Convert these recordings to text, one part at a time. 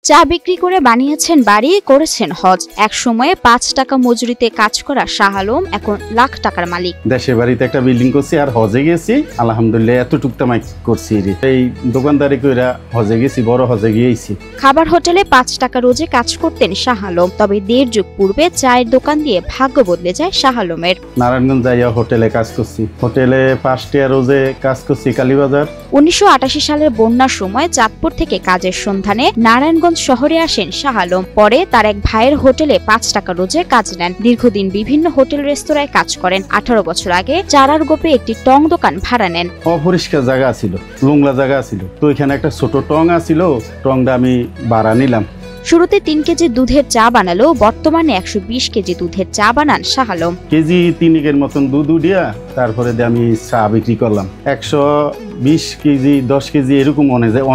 চা বিক্রি করে বানিয়েছেন বাড়ি, করেছেন হজ। এক সময়ে ৫ টাকা মজুরিতে কাজ করা শাহ আলম এখন লাখ টাকার মালিক। দেশের বাড়িতে একটা বিল্ডিং করছি আর হজে গেছি, আলহামদুলিল্লাহ এতটুক তামাই করছি। এই দোকানদারি কইরা হজে গেছি, বড় হজে গিয়েছি। খাবার হোটেলে ৫ টাকা রোজে কাজ করতেন শাহ আলম। তবে ১.৫ যুগ পূর্বে চায়ের দোকান দিয়ে ভাগ্য বদলে যায় শাহ আলমের। নারায়ণগঞ্জ যাইয়া হোটেলে কাজ করছি, হোটেলে ৫ টাকা রোজে কাজ করছি কালীবাজার। ১৯৮৮ সালের বন্যার সময় চাঁদপুর থেকে কাজের সন্ধানে নারায়ণগঞ্জ শহরে আসেন শাহ আলম। পরে তার এক ভাইয়ের হোটেলে ৫ টাকা রোজে কাজ নেন। দীর্ঘদিন বিভিন্ন হোটেল রেস্তোরাঁয় কাজ করেন। ১৮ বছর আগে চারার গোপে একটি টং দোকান ভাড়া নেন। অপরিষ্কার জায়গা ছিল, নোংরা জায়গা ছিল, তো এখানে একটা ছোট টং আছিল, টংটা আমি ভাড়া নিলাম। শুরুতে ৩ কেজি দুধের চা বানালেও বর্তমানে ১২০ কেজি দুধের চা বানান শাহ আলম। কেজি ৩ মতন দুধ উঠিয়া তারপরে আমি চা বিক্রি করলাম। ১২০ কেজি ১০ কেজি এরকম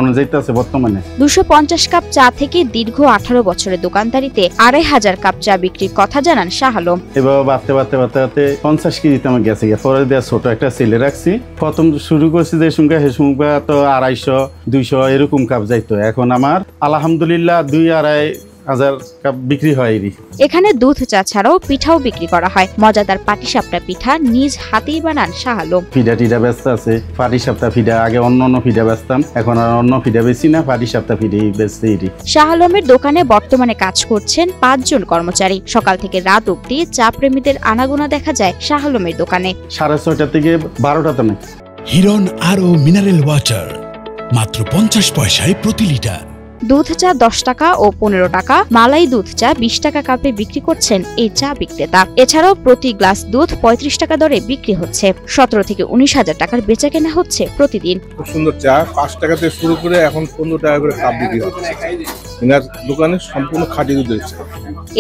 অনুযায়ী আছে বর্তমানে। ২৫০ কাপ চা থেকে দীর্ঘ ১৮ বছরের দোকানদারিতে ২৫০০ কাপ চা বিক্রির কথা জানান শাহ আলম। এবার বাড়তে ৫০ কেজিতে আমার গেছে। পরে দেওয়া ছোট একটা ছেলে রাখছি। প্রথম শুরু করছি যে সংখ্যা হে সংখ্যা তো ২৫০ ২০০ এরকম কাপ যাইতো। এখন আমার আলহামদুলিল্লাহ ২-২.৫ কাপ বিক্রি হয়। এখানে দুধ চা ছাড়াও পিঠাও বিক্রি করা হয়। মজাদার পাটিসাপটা পিঠা নিজ হাতেই বানান শাহ আলম। পিঠা টিঠা ব্যস্ত আছে, পাটিসাপটা পিঠা আগে অন্য পিঠা বেচতাম, এখন আর অন্য পিঠা বেশি না, পাটিসাপটা পিঠাই বেচছি। শাহ আলমের দোকানে বর্তমানে কাজ করছেন ৫ জন কর্মচারী। সকাল থেকে রাত অবধি চা প্রেমীদের আনাগোনা দেখা যায় শাহ আলমের দোকানে। ৬:৩০ থেকে ১২টা নাকি। হিরন আরো মিনারেল ওয়াটার মাত্র ৫০ পয়সায় প্রতি লিটার। দুধ চা ১০ টাকা ও ১৫ টাকা, মালাই দুধ চা ২০ টাকা কাপে বিক্রি করছেন এই চা বিক্রেতা। এছাড়াও প্রতি গ্লাস দুধ ৩৫ টাকা দরে বিক্রি হচ্ছে। ১৭ থেকে ১৯,০০০ টাকার বেচা কেনা হচ্ছে প্রতিদিন। খুব সুন্দর চা, ৫ টাকা থেকে শুরু করে এখন ১৫ টাকা করে কাপ বিক্রি হচ্ছে। এনার দোকানে সম্পূর্ণ খাঁটি দুধের চা।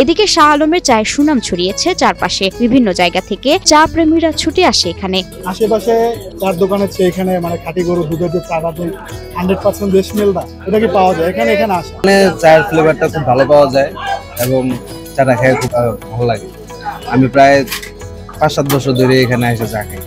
এদিকে শাহ আলমের চায়ের সুনাম ছড়িয়েছে চারপাশে। বিভিন্ন জায়গা থেকে চা প্রেমীরা ছুটে আসে এখানে। আশেপাশে চার দোকানের চেয়ে এখানে খাঁটি গরুর দুধের যে চাটা 100% দেশ মেলটা এটা কি পাওয়া যায় এখানে আসে। চায়ের ফ্লেভারটা খুব ভালো পাওয়া যায় এবং চাটা খেয়ে খুব ভালো লাগে। আমি প্রায় ৫-৭ বছর ধরে এখানে এসে চা খাই।